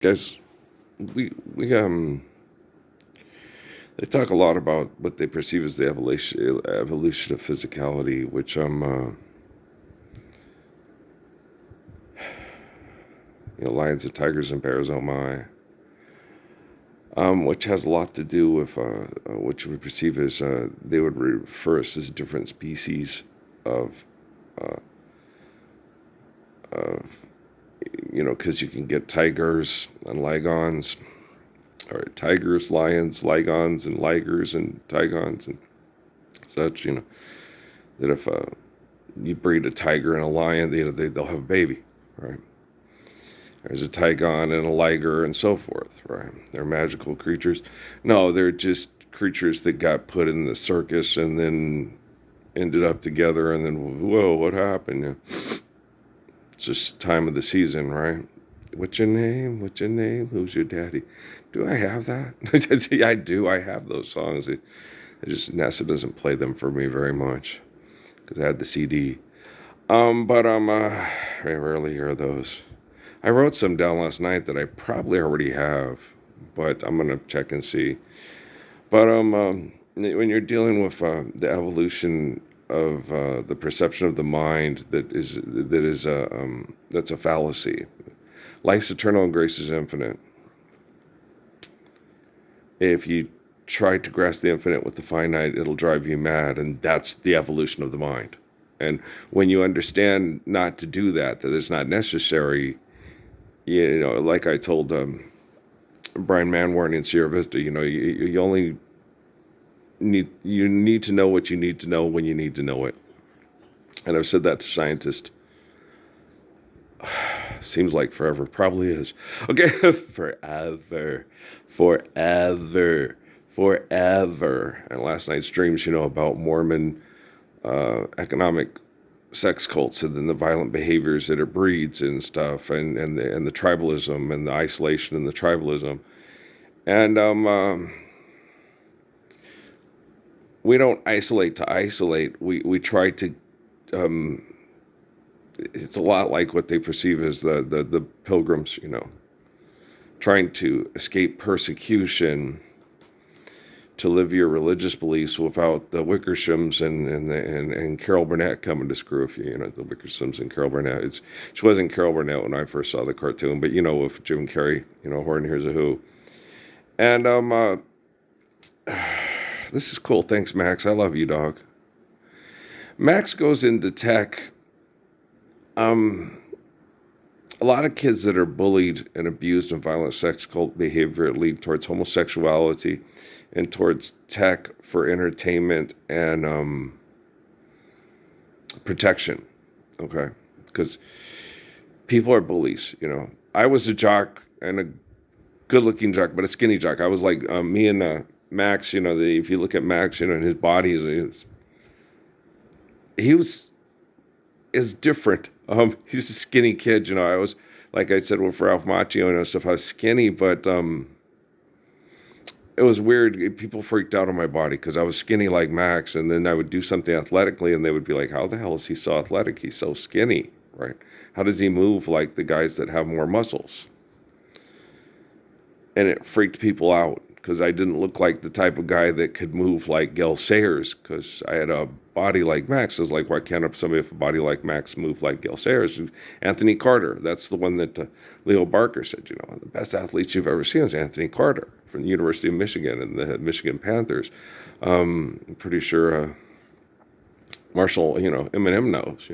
Guys, we they talk a lot about what they perceive as the evolution of physicality, which lions and tigers and bears, oh my, which has a lot to do with which we perceive as they would refer us as different species of of because you can get tigers and ligons, or tigers, lions, ligons, and ligers and tigons and such. That if you breed a tiger and a lion, they'll have a baby, right? There's a tigon and a liger and so forth, right? They're magical creatures. No, they're just creatures that got put in the circus and then ended up together, and then whoa, what happened? It's just time of the season, right? What's your name? What's your name? Who's your daddy? Do I have that? Yeah, I do. I have those songs. It just NASA doesn't play them for me very much because I had the CD. But I rarely hear those. I wrote some down last night that I probably already have, but I'm gonna check and see. But when you're dealing with the evolution of the perception of the mind, that's a fallacy. Life's eternal and grace is infinite. If you try to grasp the infinite with the finite, it'll drive you mad, and that's the evolution of the mind. And when you understand not to do that, that it's not necessary, like I told Brian Manwaring in Sierra Vista, you only need to know what you need to know when you need to know it. And I've said that to scientists. Seems like forever. Probably is. Okay, forever. And last night's dreams, about Mormon economic sex cults, and then the violent behaviors that it breeds and stuff, and the tribalism and the isolation and the tribalism. And we don't isolate to isolate. We try to. It's a lot like what they perceive as the pilgrims, trying to escape persecution, to live your religious beliefs without the Wickershams and Carol Burnett coming to screw with you. The Wickershams and Carol Burnett. She wasn't Carol Burnett when I first saw the cartoon, but with Jim Carrey, Horn Hears a Who. And this is cool. Thanks, Max. I love you, dog. Max goes into tech. A lot of kids that are bullied and abused in violent sex cult behavior lead towards homosexuality and towards tech for entertainment and protection. Okay, because people are bullies. I was a jock, and a good-looking jock, but a skinny jock. I was like me and Max. If you look at Max, and his body is different. He's a skinny kid. I was, like I said with Ralph Macchio and stuff, I was skinny, but it was weird. People freaked out on my body because I was skinny like Max, and then I would do something athletically, and they would be like, "How the hell is he so athletic? He's so skinny, right? How does he move like the guys that have more muscles?" And it freaked people out because I didn't look like the type of guy that could move like Gale Sayers, because I had a body like Max. I was like, why can't somebody with a body like Max move like Gale Sayers? Anthony Carter, that's the one that Leo Barker said, the best athletes you've ever seen is Anthony Carter from the University of Michigan and the Michigan Panthers. I'm pretty sure Marshall, Eminem knows,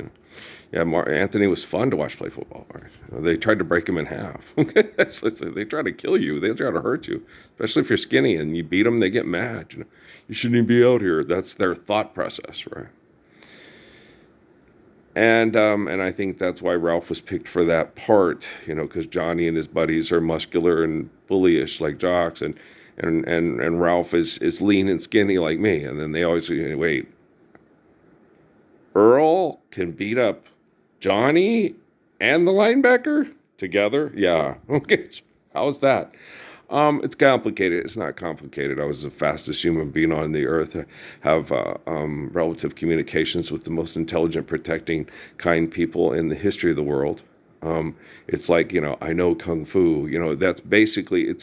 Yeah, Anthony was fun to watch play football. Right? They tried to break him in half. They try to kill you. They try to hurt you, especially if you're skinny and you beat them. They get mad. You shouldn't even be out here. That's their thought process, right? And I think that's why Ralph was picked for that part. Because Johnny and his buddies are muscular and bullyish like jocks, and Ralph is lean and skinny like me. And then they always say, wait, Earl can beat up Johnny and the linebacker together? Yeah. Okay. How's that? It's complicated. It's not complicated. I was the fastest human being on the earth. I have relative communications with the most intelligent, protecting, kind people in the history of the world. It's like, I know Kung Fu. That's basically,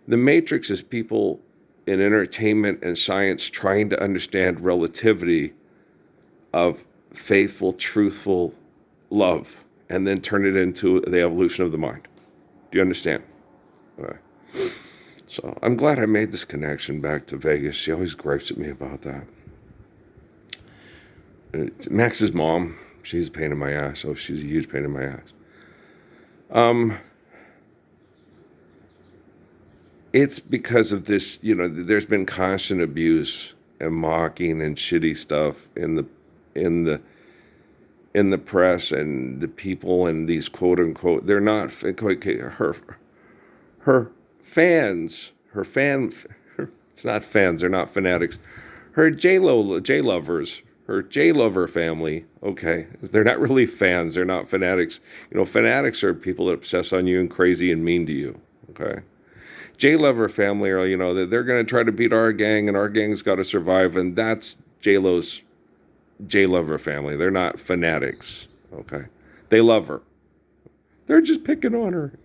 the Matrix is people in entertainment and science trying to understand relativity of faithful, truthful love and then turn it into the evolution of the mind. Do you understand? All right. So I'm glad I made this connection back to Vegas. She always gripes at me about that. Max's mom, she's a pain in my ass. Oh, she's a huge pain in my ass. It's because of this, there's been constant abuse and mocking and shitty stuff in the press, and the people and these quote unquote, they're not her fans, it's not fans, they're not fanatics. Her J lovers, her J lover family, okay, they're not really fans, they're not fanatics. Fanatics are people that obsess on you and crazy and mean to you, okay? J lover family are, they're going to try to beat our gang and our gang's got to survive, and that's J-Lo's J lover family. They're not fanatics, okay? They love her. They're just picking on her.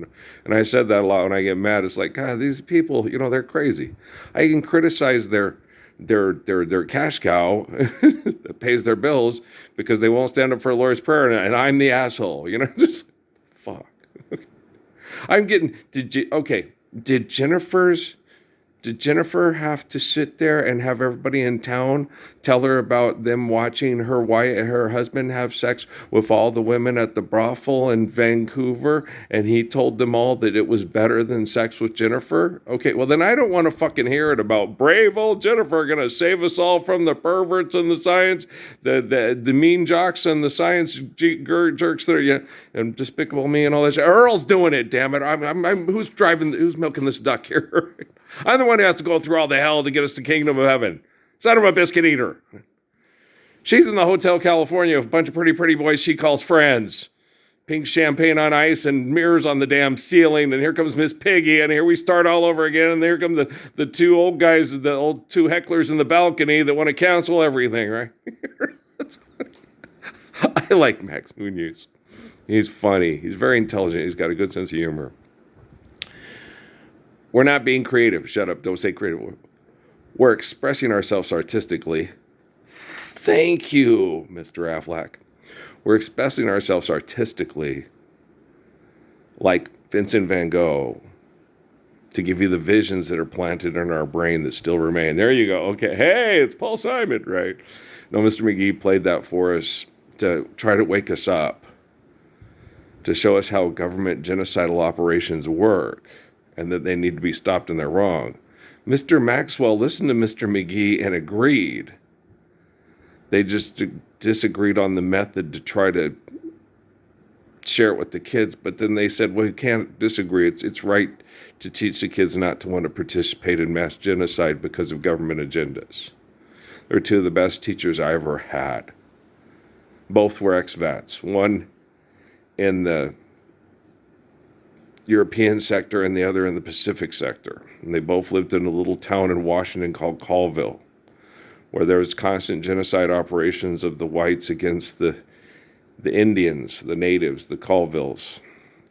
And I said that a lot when I get mad. It's like, God, these people, they're crazy. I can criticize their cash cow that pays their bills because they won't stand up for a Lord's Prayer, and I'm the asshole. Just fuck. I'm getting, Did Jennifer have to sit there and have everybody in town tell her about them watching her husband have sex with all the women at the brothel in Vancouver, and he told them all that it was better than sex with Jennifer? Okay, well then I don't want to fucking hear it about brave old Jennifer gonna save us all from the perverts and the science, the mean jocks and the science jerks that are, and Despicable Me and all this. Earl's doing it, damn it. I'm who's milking this duck here? I'm the one who has to go through all the hell to get us to Kingdom of Heaven. Son of a biscuit eater. She's in the Hotel California with a bunch of pretty boys she calls friends. Pink champagne on ice and mirrors on the damn ceiling. And here comes Miss Piggy. And here we start all over again. And here come the two old guys, the old two hecklers in the balcony that want to cancel everything, right? I like Max Munoz. He's funny. He's very intelligent. He's got a good sense of humor. We're not being creative. Shut up. Don't say creative. We're expressing ourselves artistically. Thank you, Mr. Affleck. We're expressing ourselves artistically like Vincent van Gogh to give you the visions that are planted in our brain that still remain. There you go. Okay. Hey, it's Paul Simon, right? No, Mr. McGee played that for us to try to wake us up, to show us how government genocidal operations work, and that they need to be stopped and they're wrong. Mr. Maxwell listened to Mr. McGee and agreed. They just disagreed on the method to try to share it with the kids, but then they said, well, you can't disagree. It's right to teach the kids not to want to participate in mass genocide because of government agendas. They're two of the best teachers I ever had. Both were ex-vets. One in the European sector and the other in the Pacific sector. And they both lived in a little town in Washington called Colville, where there was constant genocide operations of the whites against the Indians, the natives, the Colvilles,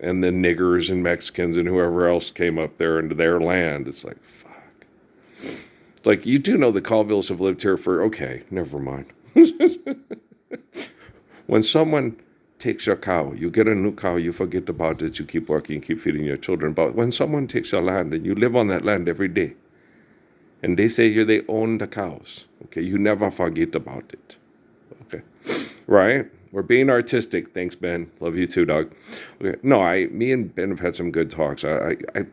and the niggers and Mexicans and whoever else came up there into their land. It's like, fuck. It's like, you do know the Colvilles have lived here for, okay, never mind. When someone takes your cow, you get a new cow, you forget about it, you keep working, keep feeding your children. But when someone takes your land and you live on that land every day, and they say they own the cows, okay, you never forget about it, okay, right? We're being artistic. Thanks, Ben. Love you too, dog. Okay. No, me and Ben have had some good talks. You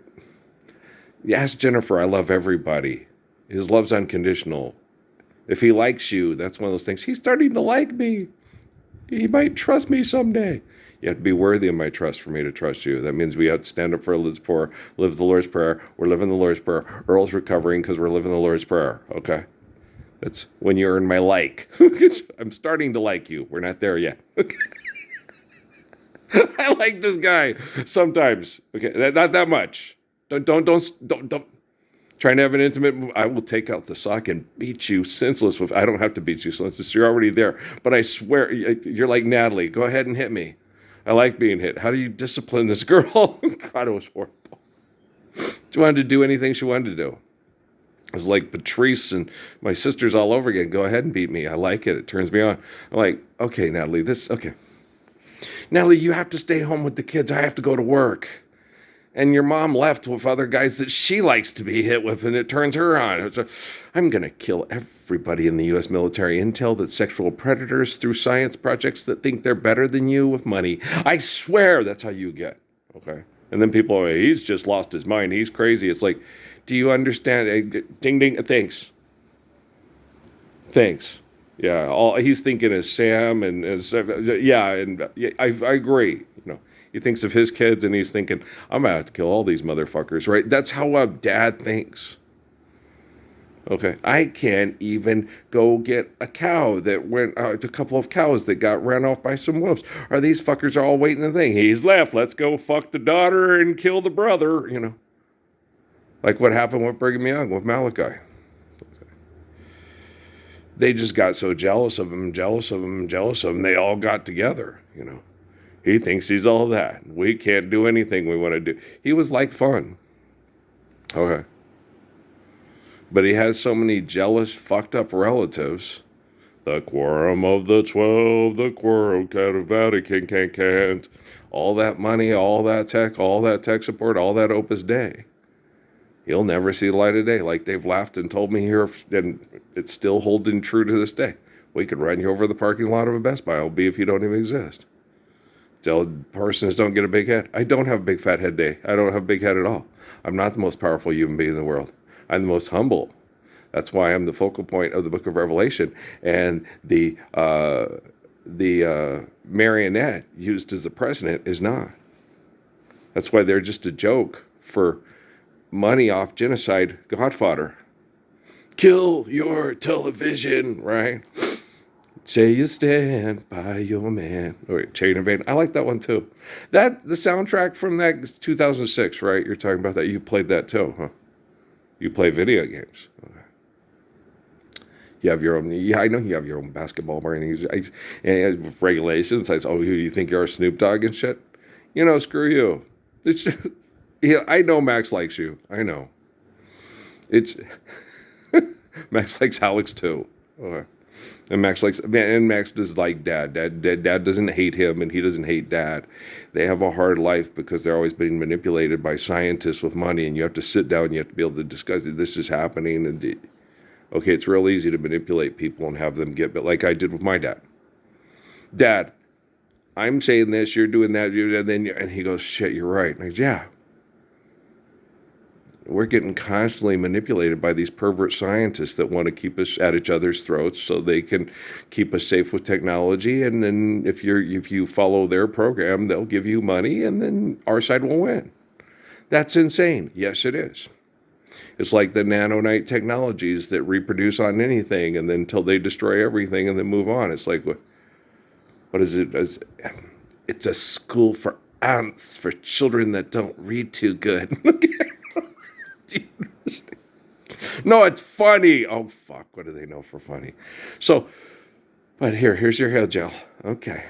ask Jennifer, I love everybody. His love's unconditional. If he likes you, that's one of those things. He's starting to like me. He might trust me someday. You have to be worthy of my trust for me to trust you. That means we have to stand up for the poor, live the Lord's Prayer. We're living the Lord's Prayer. Earl's recovering because we're living the Lord's Prayer, okay? That's when you earn my like. I'm starting to like you. We're not there yet. I like this guy sometimes. Okay, not that much. Don't. Trying to have an intimate, I will take out the sock and beat you senseless with. I don't have to beat you senseless. You're already there. But I swear, you're like Natalie. Go ahead and hit me. I like being hit. How do you discipline this girl? God, it was horrible. She wanted to do anything she wanted to do. It was like Patrice and my sisters all over again. Go ahead and beat me. I like it. It turns me on. I'm like, okay, Natalie, okay. Natalie, you have to stay home with the kids. I have to go to work. And your mom left with other guys that she likes to be hit with, and it turns her on. So I'm going to kill everybody in the U.S. military intel that's sexual predators through science projects that think they're better than you with money. I swear that's how you get. Okay. And then people are, he's just lost his mind. He's crazy. It's like, do you understand? Ding, ding, thanks. Thanks. Yeah, all he's thinking is Sam and I agree. He thinks of his kids and he's thinking, I'm gonna have to kill all these motherfuckers, right? That's how a dad thinks. Okay, I can't even go get a cow that went a couple of cows that got ran off by some wolves. Or these fuckers are all waiting to think he's left. Let's go fuck the daughter and kill the brother. Like what happened with Brigham Young with Malachi. They just got so jealous of him. They all got together, He thinks he's all that. We can't do anything we want to do. He was like fun. Okay. But he has so many jealous, fucked up relatives. The quorum of the 12, the quorum of Vatican can't. All that money, all that tech support, all that Opus Dei. He'll never see the light of day. Like they've laughed and told me here, and it's still holding true to this day. We could run you over the parking lot of a Best Buy. It'll be if you don't even exist. Tell persons don't get a big head. I don't have a big fat head day. I don't have a big head at all. I'm not the most powerful human being in the world. I'm the most humble. That's why I'm the focal point of the book of Revelation. And the marionette used as the president is not. That's why they're just a joke for money off genocide godfodder. Kill your television, right? Say you stand by your man. Or Chain of Pain. I like that one too. The soundtrack from that 2006, right? You're talking about that. You played that too, huh? You play video games. Okay. You have your own. Yeah, I know you have your own basketball brain. And regulations. Who do you think you are, Snoop Dogg and shit? Screw you. It's just, I know Max likes you. I know. It's Max likes Alex too. Okay. And Max does like Dad. Dad doesn't hate him, and he doesn't hate Dad. They have a hard life because they're always being manipulated by scientists with money, and you have to sit down and you have to be able to discuss it. This is happening, and okay, it's real easy to manipulate people and have them get, but like I did with my dad. Dad, I'm saying this, you're doing that, and he goes, shit, you're right. And I go, yeah. We're getting constantly manipulated by these pervert scientists that want to keep us at each other's throats so they can keep us safe with technology. And then if you follow their program, they'll give you money, and then our side will win. That's insane. Yes, it is. It's like the nanonite technologies that reproduce on anything, and then until they destroy everything and then move on. It's like, what is it? It's a school for ants for children that don't read too good. No, it's funny. Oh, fuck. What do they know for funny? So, but here's your hair gel. Okay.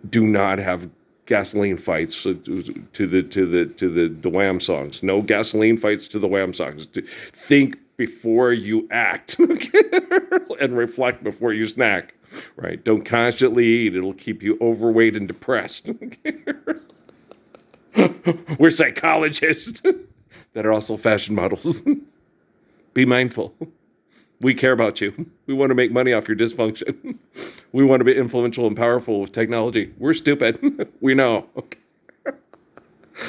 Do not have gasoline fights to the Wham songs. No gasoline fights to the Wham songs. Think before you act and reflect before you snack. Right? Don't constantly eat. It'll keep you overweight and depressed. We're psychologists that are also fashion models. Be mindful. We care about you. We want to make money off your dysfunction. We want to be influential and powerful with technology. We're stupid. We know. Okay.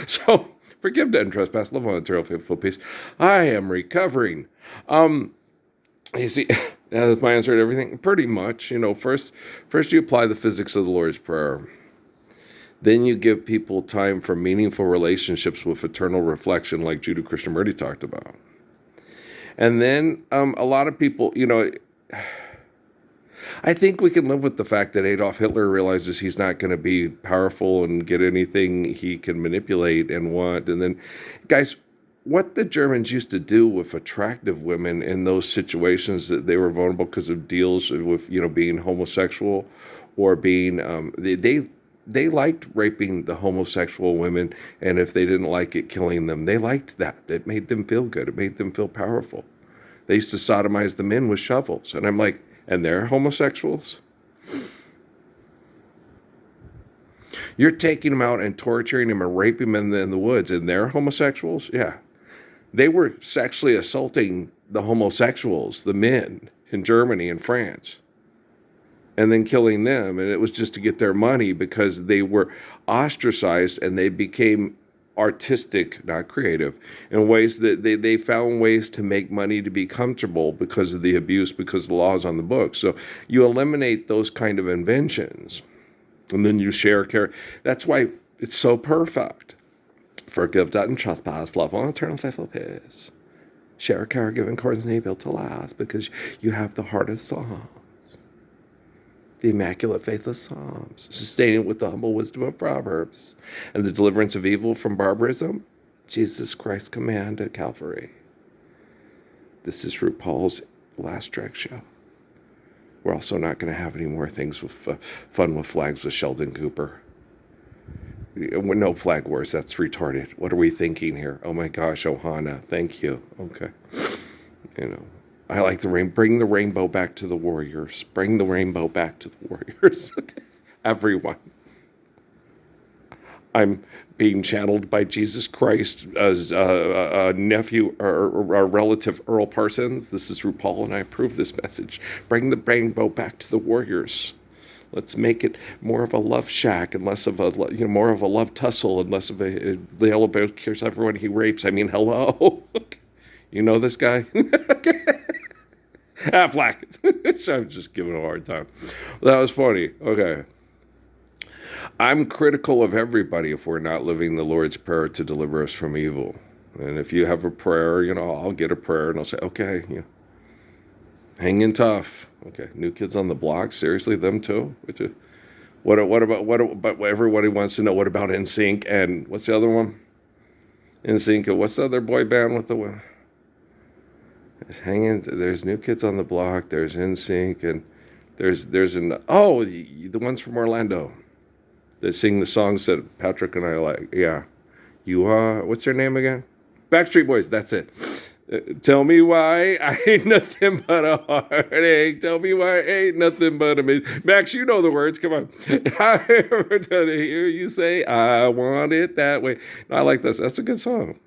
So, forgive, debt, and trespass. Love, one material, faithful, peace. I am recovering. You see, that's my answer to everything. Pretty much, first you apply the physics of the Lord's Prayer. Then you give people time for meaningful relationships with eternal reflection, like Judah Krishnamurti talked about. And then a lot of people, I think we can live with the fact that Adolf Hitler realizes he's not going to be powerful and get anything he can manipulate and want. And then, guys, what the Germans used to do with attractive women in those situations that they were vulnerable because of deals with, being homosexual or being, they liked raping the homosexual women, and if they didn't like it, killing them. They liked that. It made them feel good. It made them feel powerful. They used to sodomize the men with shovels. And I'm like, and they're homosexuals? You're taking them out and torturing them and raping them in the woods, and they're homosexuals? Yeah. They were sexually assaulting the homosexuals, the men, in Germany and France, and then killing them. And it was just to get their money because they were ostracized and they became artistic, not creative, in ways that they found ways to make money to be comfortable because of the abuse, because of the laws on the books. So you eliminate those kind of inventions, and then you share care. That's why it's so perfect. Forgive debt and trespass, love one eternal faithful peace. Share care, give in accordance and built to last, because you have the heart of Psalms, the immaculate faith of Psalms, sustaining with the humble wisdom of Proverbs, and the deliverance of evil from barbarism, Jesus Christ's command at Calvary. This is RuPaul's last drag show. We're also not going to have any more things with fun with flags with Sheldon Cooper. No flag wars. That's retarded. What are we thinking here? Oh my gosh, Ohana. Thank you. Okay. I like the rain. Bring the rainbow back to the warriors. Bring the rainbow back to the warriors. Okay. Everyone. I'm being channeled by Jesus Christ as a nephew or a relative, Earl Parsons. This is RuPaul, and I approve this message. Bring the rainbow back to the warriors. Let's make it more of a love shack and less of a, more of a love tussle and less of the yellow bear kills everyone he rapes. I mean, hello. You know this guy? Affleck. So I'm just giving him a hard time. That was funny. Okay. I'm critical of everybody if we're not living the Lord's Prayer to deliver us from evil. And if you have a prayer, I'll get a prayer and I'll say, okay, hanging tough. Okay, New Kids on the Block. Seriously, them too. What about everybody wants to know? What about NSYNC and what's the other one? NSYNC. What's the other boy band with the one? There's New Kids on the Block. There's NSYNC, and there's the ones from Orlando that sing the songs that Patrick and I like. Yeah, what's their name again? Backstreet Boys. That's it. Tell me why I ain't nothing but a heartache. Tell me why I ain't nothing but a Max, you know the words. Come on. I ever to hear you say, I want it that way. No, I like this. That's a good song.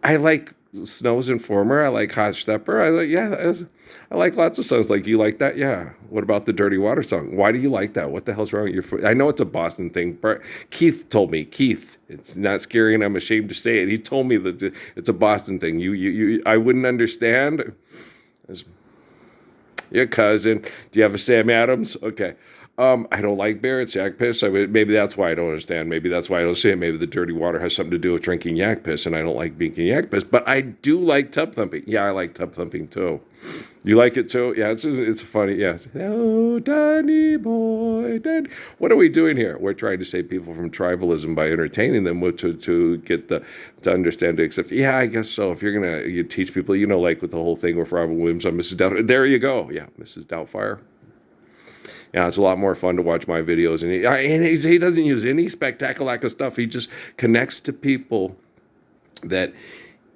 I like Snow's Informer. I like Hot Stepper. I like lots of songs. Like, you like that? Yeah. What about the Dirty Water song? Why do you like that? What the hell's wrong with your foot? I know it's a Boston thing. But Keith told me. Keith, it's not scary, and I'm ashamed to say it. He told me that it's a Boston thing. I wouldn't understand. Your cousin. Do you have a Sam Adams? Okay. I don't like beer. It's yak piss. Maybe that's why I don't understand. Maybe that's why I don't say it. Maybe the dirty water has something to do with drinking yak piss, and I don't like drinking yak piss. But I do like tub thumping. Yeah, I like tub thumping too. You like it too? Yeah, it's funny. Yes. Oh, Danny boy, Danny. What are we doing here? We're trying to save people from tribalism by entertaining them to get to understand, to accept. Yeah, I guess so. If you teach people, like with the whole thing with Robin Williams on Mrs. Doubtfire. There you go. Yeah, Mrs. Doubtfire. Yeah, it's a lot more fun to watch my videos. And he doesn't use any spectacular stuff. He just connects to people that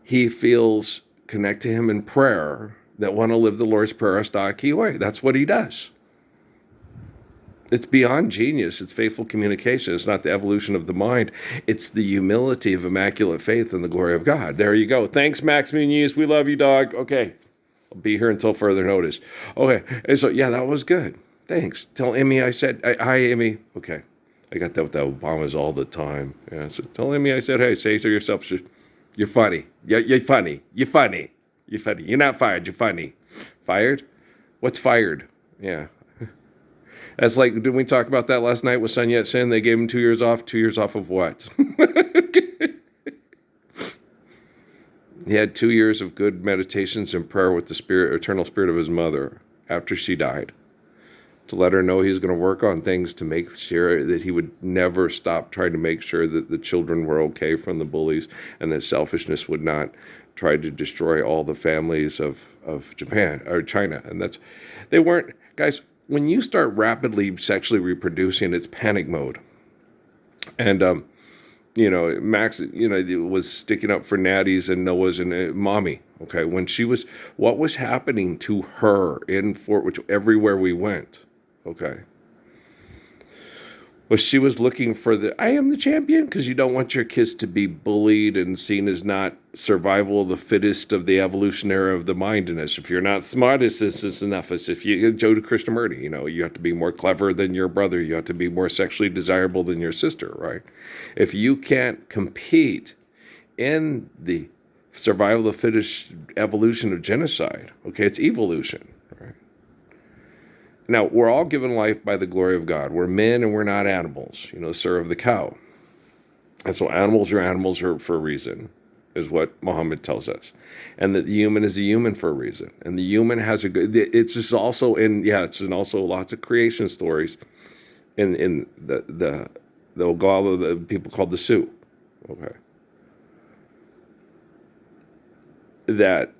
he feels connect to him in prayer, that want to live the Lord's Prayer a stock key way. That's what he does. It's beyond genius. It's faithful communication. It's not the evolution of the mind. It's the humility of immaculate faith in the glory of God. There you go. Thanks, Max Muniz. We love you, dog. Okay. I'll be here until further notice. Okay. And so, yeah, that was good. Thanks. Tell Emmy I said, hi, Emmy. Okay. I got that with the Obamas all the time. Yeah, so tell Emmy I said, hey, say to yourself, you're funny. You're funny. You're funny. You're funny. You're not fired. You're funny. Fired? What's fired? Yeah. That's like, didn't we talk about that last night with Sun Yat-sen? They gave him 2 years off. 2 years off of what? He had 2 years of good meditations and prayer with the eternal spirit of his mother after she died, to let her know he's going to work on things to make sure that he would never stop trying to make sure that the children were okay from the bullies, and that selfishness would not try to destroy all the families of Japan or China. And they weren't, guys, when you start rapidly sexually reproducing, it's panic mode. And Max, was sticking up for natties and Noah's and mommy. Okay, when she was, what was happening to her in Fort, which everywhere we went. Okay, well, she was looking for I am the champion, because you don't want your kids to be bullied and seen as not survival of the fittest of the evolutionary of the mindedness. If you're not smart, this is enough. As if you, Joe Krishnamurti, you have to be more clever than your brother. You have to be more sexually desirable than your sister, right? If you can't compete in the survival of the fittest evolution of genocide, okay, it's evolution. Now, we're all given life by the glory of God. We're men and we're not animals, serve the cow. And so animals are for a reason, is what Muhammad tells us. And that the human is a human for a reason. And the human has it's just also it's also lots of creation stories in the Oglala, the people called the Sioux, okay, that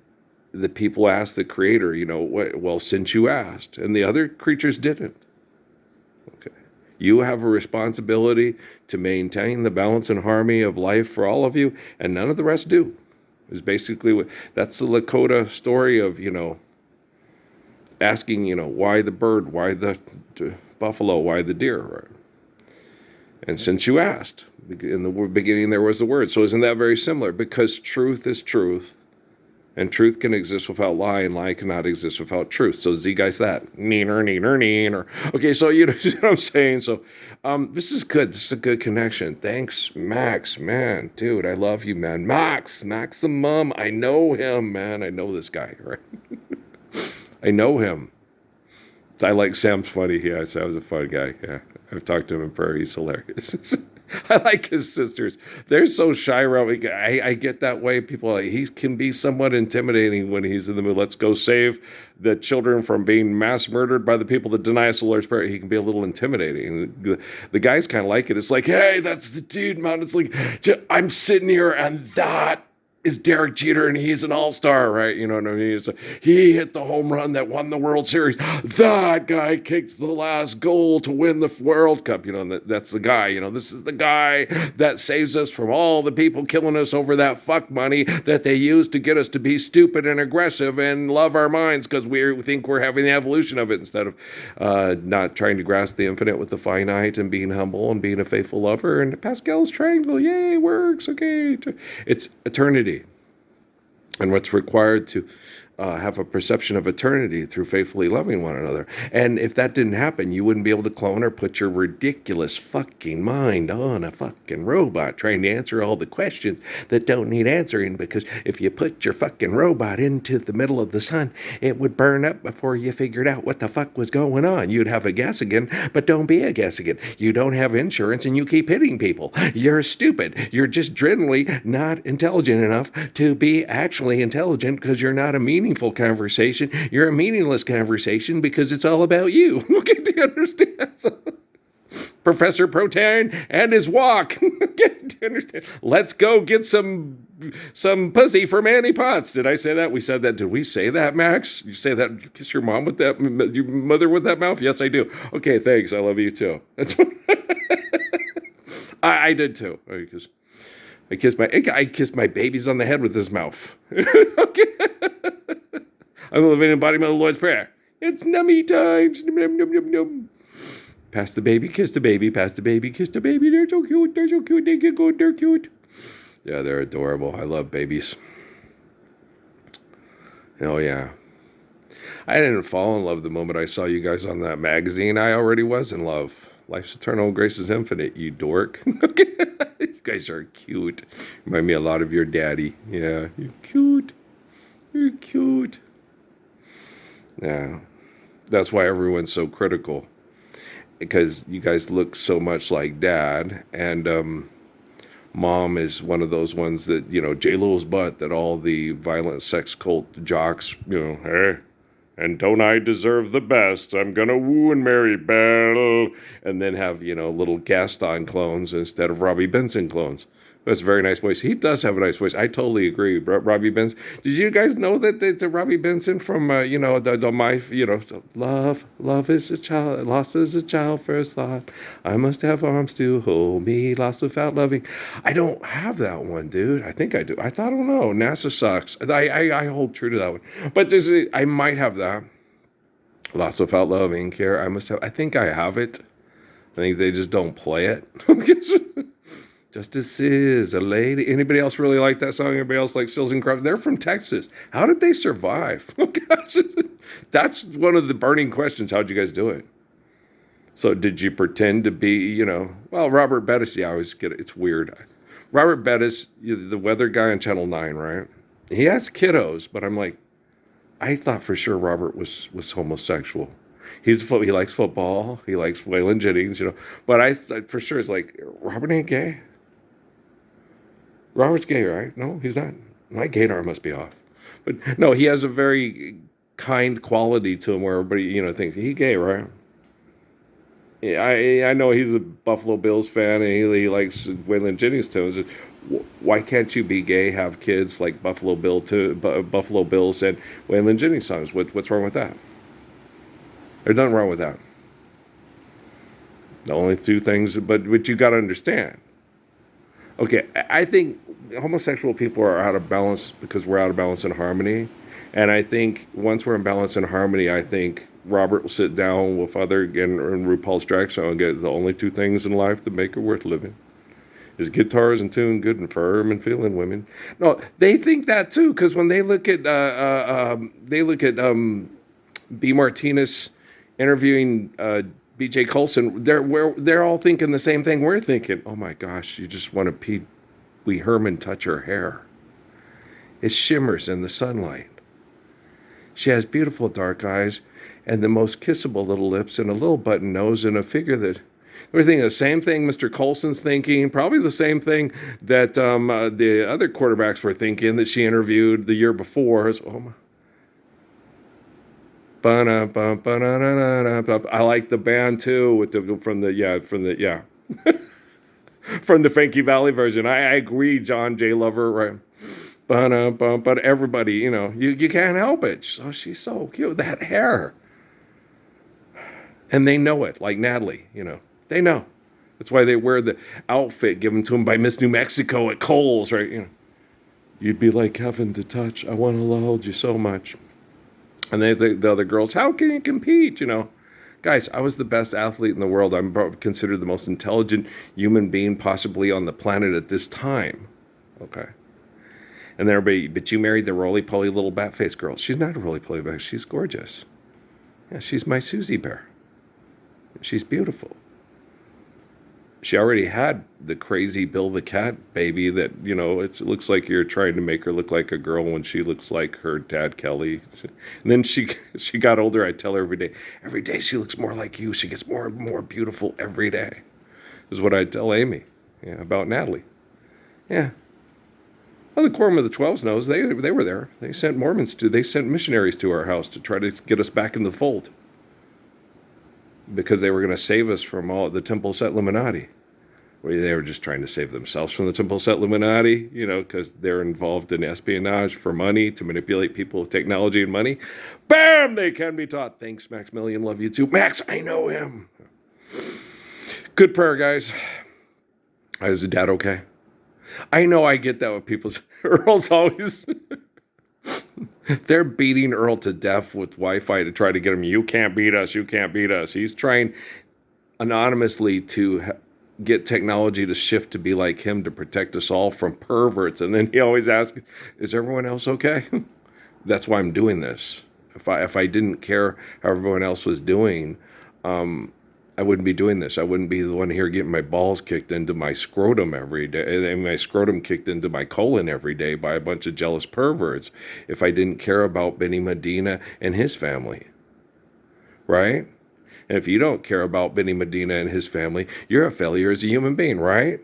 the people asked the creator, well, since you asked, and the other creatures didn't. Okay. You have a responsibility to maintain the balance and harmony of life for all of you, and none of the rest do. Is basically that's the Lakota story of, asking, why the bird, why the buffalo, why the deer, right? And since you asked, in the beginning there was the word. So isn't that very similar? Because truth is truth. And truth can exist without lie, and lie cannot exist without truth. So Z-guys that. Neener. Okay, so you know what I'm saying? So this is good. This is a good connection. Thanks, Max. Man, dude, I love you, man. Maximum. I know him, man. I know this guy, right? I know him. I like Sam's funny. Yeah, Sam's a fun guy. Yeah, I've talked to him in prayer. He's hilarious. I like his sisters. They're so shy around. I get that way. People are like, he can be somewhat intimidating when he's in the mood. Let's go save the children from being mass murdered by the people that deny us the Lord's Prayer. He can be a little intimidating. The guys kind of like it. It's like, hey, that's the dude, man. It's like, I'm sitting here and that is Derek Jeter, and he's an all-star, right? You know what I mean? It's like, he hit the home run that won the World Series. That guy kicked the last goal to win the World Cup. And that's the guy. This is the guy that saves us from all the people killing us over that fuck money that they use to get us to be stupid and aggressive and love our minds because we think we're having the evolution of it instead of not trying to grasp the infinite with the finite and being humble and being a faithful lover. And Pascal's triangle, yay, works. Okay. It's eternity. And what's required to have a perception of eternity through faithfully loving one another. And if that didn't happen, you wouldn't be able to clone or put your ridiculous fucking mind on a fucking robot trying to answer all the questions that don't need answering, because if you put your fucking robot into the middle of the sun, it would burn up before you figured out what the fuck was going on. You'd have a guess again, but don't be a guess again. You don't have insurance and you keep hitting people. You're stupid. You're just generally not intelligent enough to be actually intelligent because you're not a meaningful conversation. You're a meaningless conversation because it's all about you. Okay, do you understand? Professor Protein and his walk. Okay, do you understand? Let's go get some pussy for Manny Potts. Did I say that? We said that. Did we say that, Max? You say that? You kiss your mom with that? Your mother with that mouth? Yes, I do. Okay, thanks. I love you too. That's what I did too. Because I kissed my babies on the head with his mouth. Okay. I'm the living embodiment of the Lord's Prayer. It's nummy times. Num, num, num, num. Pass the baby, kiss the baby, pass the baby, kiss the baby. They're so cute. They're so cute. They get good. They're cute. Yeah, they're adorable. I love babies. Oh, yeah. I didn't fall in love the moment I saw you guys on that magazine. I already was in love. Life's eternal, grace is infinite, you dork. You guys are cute. Remind me a lot of your daddy. Yeah, you're cute. You're cute. Yeah, that's why everyone's so critical. Because you guys look so much like dad. And mom is one of those ones that, J-Lo's butt that all the violent sex cult jocks, hey, and don't I deserve the best? I'm going to woo and marry Belle. And then have, little Gaston clones instead of Robbie Benson clones. That's a very nice voice. He does have a nice voice. I totally agree. Robbie Benson. Did you guys know that Robbie Benson from the my love is a child, lost is a child first thought. I must have arms to hold me, lost without loving. I don't have that one, dude. I think I do. I don't know. NASA sucks. I hold true to that one, but I might have that. Lost without loving care. I must have. I think I have it. I think they just don't play it. Justice is a lady. Anybody else really like that song? Anybody else like Stills and Crofts? They're from Texas. How did they survive? Oh, gosh. That's one of the burning questions. How'd you guys do it? So did you pretend to be, well, Robert Bettis, yeah, I always get it. It's weird. Robert Bettis, the weather guy on Channel 9, right? He has kiddos, but I'm like, I thought for sure Robert was homosexual. He likes football. He likes Waylon Jennings, But I thought for sure it's like, Robert ain't gay. Robert's gay, right? No, he's not. My gaydar must be off. But no, he has a very kind quality to him where everybody, thinks he's gay, right? Yeah, I know he's a Buffalo Bills fan and he likes Waylon Jennings too. Why can't you be gay, have kids like Buffalo Bills and Waylon Jennings songs? What's wrong with that? There's nothing wrong with that. The only two things, but you got to understand. Okay, I think homosexual people are out of balance because we're out of balance in harmony. And I think once we're in balance and harmony, I think Robert will sit down with other, and RuPaul's drag song, and get the only two things in life that make it worth living. His guitars and tune good and firm and feeling women. No, they think that too, because when they look at B. Martinez interviewing B.J. Colson, they're all thinking the same thing we're thinking. Oh my gosh, you just want to Pee Wee Herman touch her hair. It shimmers in the sunlight. She has beautiful dark eyes and the most kissable little lips and a little button nose and a figure that we're thinking the same thing Mr. Colson's thinking, probably the same thing that the other quarterbacks were thinking that she interviewed the year before. So, I like the band too from the Frankie Valli version. I agree, John J. Lover, right? But everybody, you can't help it. Oh, she's so cute. That hair. And they know it, like Natalie, They know. That's why they wear the outfit given to them by Miss New Mexico at Kohl's, right? You'd be like heaven to touch. I want to hold you so much. And the other girls, how can you compete, Guys, I was the best athlete in the world. I'm considered the most intelligent human being possibly on the planet at this time. Okay. And everybody, but you married the roly-poly little bat-faced girl. She's not a roly-poly bat. She's gorgeous. Yeah, she's my Susie Bear. She's beautiful. She already had the crazy Bill the Cat baby that, it looks like you're trying to make her look like a girl when she looks like her dad, Kelly. And then she got older. I tell her every day she looks more like you. She gets more and more beautiful every day. This is what I tell Amy about Natalie. Yeah. Well, the Quorum of the 12s knows they were there. They sent missionaries to our house to try to get us back into the fold. Because they were going to save us from all the Temple Set Illuminati. They were just trying to save themselves from the Temple Set Illuminati, because they're involved in espionage for money, to manipulate people with technology and money. Bam! They can be taught. Thanks, Maximilian. Love you too. Max, I know him. Good prayer, guys. Is the dad okay? I know I get that with people's... Earl's always... They're beating Earl to death with Wi-Fi to try to get him. You can't beat us. You can't beat us. He's trying anonymously to get technology to shift to be like him to protect us all from perverts. And then he always asks, is everyone else okay? That's why I'm doing this. If I didn't care how everyone else was doing, I wouldn't be doing this. I wouldn't be the one here getting my balls kicked into my scrotum every day, and my scrotum kicked into my colon every day by a bunch of jealous perverts if I didn't care about Benny Medina and his family, right? And if you don't care about Benny Medina and his family, you're a failure as a human being, right?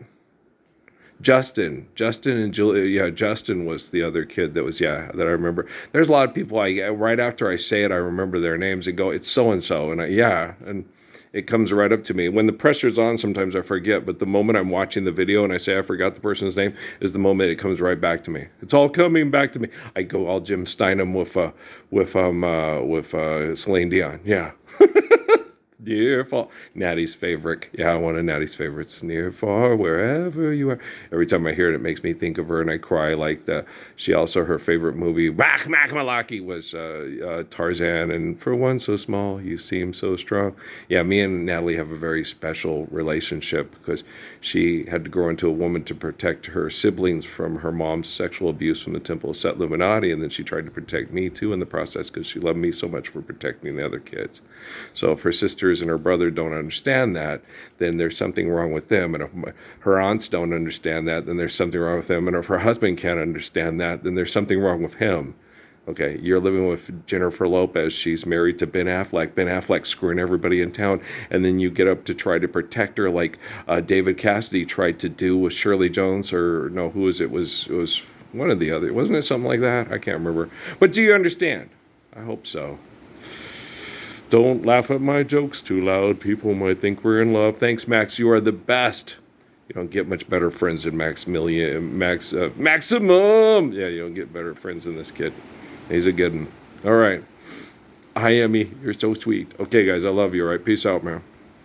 Justin and Julia. Yeah, Justin was the other kid that I remember. There's a lot of people right after I say it, I remember their names and go, it's so-and-so. And it comes right up to me. When the pressure's on, sometimes I forget, but the moment I'm watching the video and I say I forgot the person's name is the moment it comes right back to me. It's all coming back to me. I go all Jim Steinham with Celine Dion. Yeah. Near far, Natty's favorite. Yeah, one of Natty's favorites. Near far, wherever you are. Every time I hear it, it makes me think of her, and I cry. She also her favorite movie, Whack Mack Malaki, was Tarzan. And for one so small, you seem so strong. Yeah, me and Natalie have a very special relationship because she had to grow into a woman to protect her siblings from her mom's sexual abuse from the Temple of Set Illuminati, and then she tried to protect me too in the process because she loved me so much for protecting the other kids. So if her sisters and her brother don't understand that, then there's something wrong with them. And if her aunts don't understand that, then there's something wrong with them. And if her husband can't understand that, then there's something wrong with him. Okay, you're living with Jennifer Lopez. She's married to Ben Affleck. Ben Affleck's screwing everybody in town. And then you get up to try to protect her like David Cassidy tried to do with Shirley Jones, or no, who was it? It was one of the other. Wasn't it something like that? I can't remember. But do you understand? I hope so. Don't laugh at my jokes too loud. People might think we're in love. Thanks, Max. You are the best. You don't get much better friends than Maximum. Yeah, you don't get better friends than this kid. He's a good one. All right. Hi, Emmy. You're so sweet. Okay, guys, I love you. All right. Peace out, man.